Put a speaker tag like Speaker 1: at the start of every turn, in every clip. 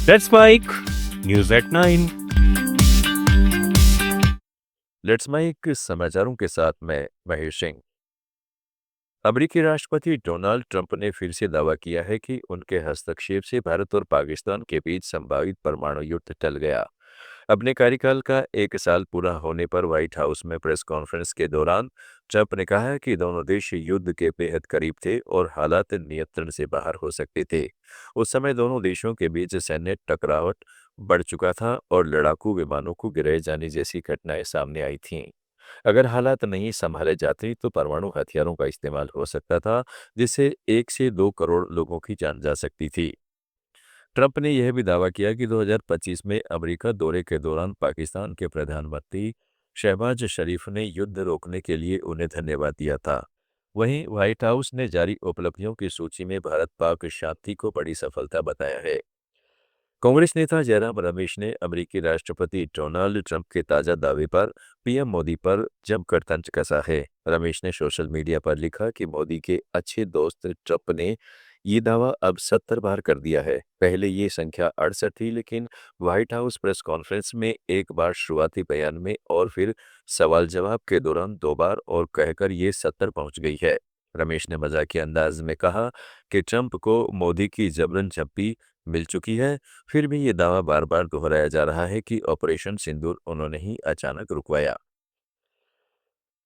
Speaker 1: Let's mic news at 9।
Speaker 2: Let's mic समाचारों के साथ मैं महेश सिंह। अमेरिकी राष्ट्रपति डोनाल्ड ट्रंप ने फिर से दावा किया है कि उनके हस्तक्षेप से भारत और पाकिस्तान के बीच संभावित परमाणु युद्ध टल गया। अपने कार्यकाल का 1 साल पूरा होने पर व्हाइट हाउस में प्रेस कॉन्फ्रेंस के दौरान ट्रंप ने कहा कि दोनों देश युद्ध के बेहद करीब थे और हालात नियंत्रण से बाहर हो सकते थे। उस समय दोनों देशों के बीच सैन्य टकराव बढ़ चुका था और लड़ाकू विमानों को गिराए जाने जैसी घटनाएं सामने आई थीं। अगर हालात नहीं संभाले जाते तो परमाणु हथियारों का इस्तेमाल हो सकता था, जिससे 1 से 2 करोड़ लोगों की जान जा सकती थी। ट्रंप ने यह भी दावा किया कि 2025 में अमेरिका दौरे के दौरान पाकिस्तान के प्रधानमंत्री शहबाज शरीफ ने युद्ध रोकने के लिए उन्हें धन्यवाद दिया था। वहीं व्हाइट हाउस ने जारी उपलब्धियों की सूची में भारत पाक शांति को बड़ी सफलता बताया है। कांग्रेस नेता जयराम रमेश ने अमेरिकी राष्ट्रपति डोनाल्ड ट्रंप के ताजा दावे पर पीएम मोदी पर जमकर तंज कसा है। रमेश ने सोशल मीडिया पर लिखा कि मोदी के अच्छे दोस्त ट्रंप ने ये दावा अब 70 बार कर दिया है। पहले ये संख्या 68 थी, लेकिन व्हाइट हाउस प्रेस कॉन्फ्रेंस में एक बार शुरुआती बयान में और फिर सवाल जवाब के दौरान 2 बार और कहकर ये 70 पहुंच गई है। रमेश ने मजाकिया अंदाज में कहा कि ट्रंप को मोदी की जबरन झप्पी मिल चुकी है, फिर भी ये दावा बार बार दोहराया जा रहा है कि ऑपरेशन सिंदूर उन्होंने ही अचानक रुकवाया।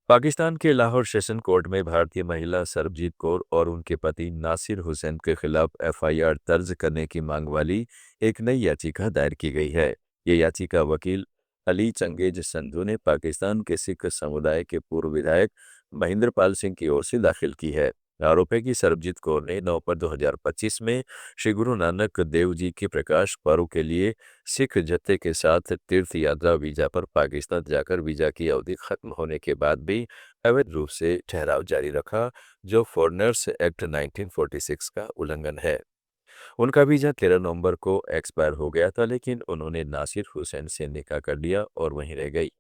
Speaker 2: पाकिस्तान के लाहौर सेशन कोर्ट में भारतीय महिला सरबजीत कौर और उनके पति नासिर हुसैन के खिलाफ एफआईआर दर्ज करने की मांग वाली एक नई याचिका दायर की गई है। ये याचिका वकील अली चंगेज संधू ने पाकिस्तान के सिख समुदाय के पूर्व विधायक महेंद्र पाल सिंह की ओर से दाखिल की है। आरोप है कि सरबजीत कौर ने नवंबर 2025 में श्री गुरु नानक देव जी के प्रकाश पर्व के लिए सिख जत्थे के साथ तीर्थ यात्रा वीजा पर पाकिस्तान जाकर वीजा की अवधि खत्म होने के बाद भी अवैध रूप से ठहराव जारी रखा, जो फॉरेनर्स एक्ट 1946 का उल्लंघन है। उनका वीजा 13 नवंबर को एक्सपायर हो गया था, लेकिन उन्होंने नासिर हुसैन से निकाह कर लिया और वहीं रह गई।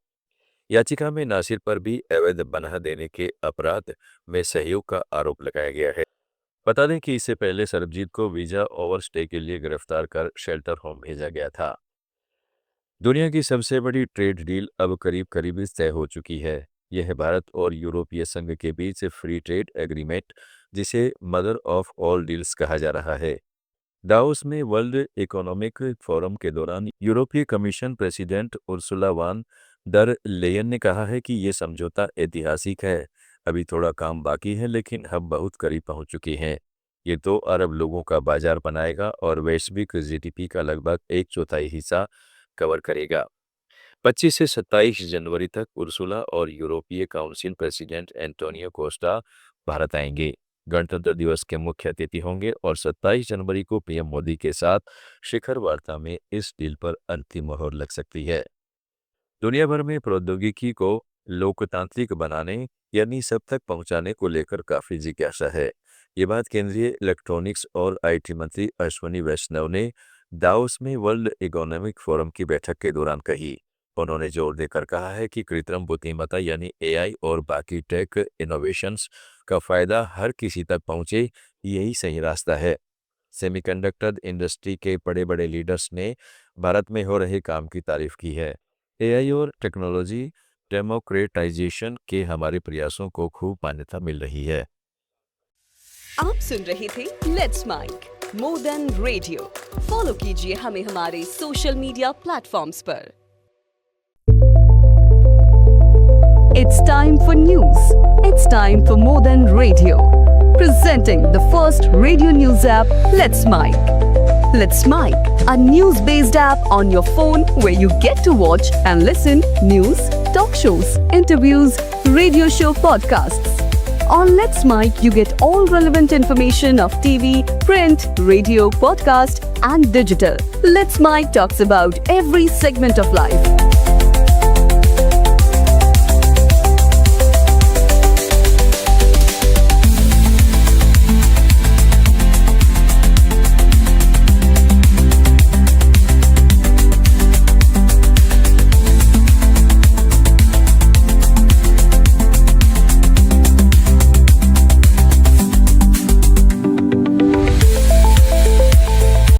Speaker 2: याचिका में नासिर पर भी अवैध बना देने के अपराध में सहयोग का आरोप लगाया गया है। बता दें कि इससे पहले सरबजीत को वीजा ओवरस्टे के लिए गिरफ्तार कर शेल्टर होम भेजा गया था। दुनिया की सबसे बड़ी ट्रेड डील अब करीब करीब तय हो चुकी है। यह भारत और यूरोपीय संघ के बीच फ्री ट्रेड एग्रीमेंट, जिसे मदर ऑफ ऑल डील्स कहा जा रहा है, दावोस में वर्ल्ड इकोनॉमिक फोरम के दौरान यूरोपीय कमीशन प्रेसिडेंट उर्सुला वान डर लेयन ने कहा है कि ये समझौता ऐतिहासिक है। अभी थोड़ा काम बाकी है, लेकिन हम बहुत करीब पहुंच चुके हैं। ये 2 अरब लोगों का बाजार बनाएगा और वैश्विक जीडीपी का लगभग 1/4 हिस्सा कवर करेगा। 25 से 27 जनवरी तक उर्सुला और यूरोपीय council president Antonio Costa Bharat आएंगे। गणतंत्र दिवस के मुख्य अतिथि होंगे और 27 जनवरी को पीएम मोदी के साथ शिखर वार्ता में इस डील पर अंतिम मोहर लग सकती है। दुनिया भर में प्रौद्योगिकी को लोकतांत्रिक बनाने यानी सब तक पहुंचाने को लेकर काफी जिज्ञासा है। ये बात केंद्रीय इलेक्ट्रॉनिक्स और आईटी मंत्री अश्विनी वैष्णव ने दावोस में वर्ल्ड इकोनॉमिक फोरम की बैठक के दौरान कही। उन्होंने जोर देकर कहा है कि कृत्रिम बुद्धिमत्ता यानी एआई और बाकी टेक इनोवेशंस का फायदा हर किसी तक पहुंचे, यही सही रास्ता है। सेमीकंडक्टर इंडस्ट्री के बड़े-बड़े लीडर्स ने भारत में हो रहे काम की तारीफ की है। एआई और टेक्नोलॉजी डेमोक्रेटाइजेशन के हमारे प्रयासों को खूब मान्यता मिल रही है।
Speaker 3: आप सुन रहे थे let's mic more than radio. Follow कीजिए हमें हमारे सोशल मीडिया प्लेटफॉर्म्स पर। It's time for news. It's time for more than radio. Presenting the first radio news app, Let's Mic. Let's Mic, a news-based app on your phone where you get to watch and listen news, talk shows, interviews, radio show podcasts. On Let's Mic, you get all relevant information of TV, print, radio, podcast, and digital. Let's Mic talks about every segment of life.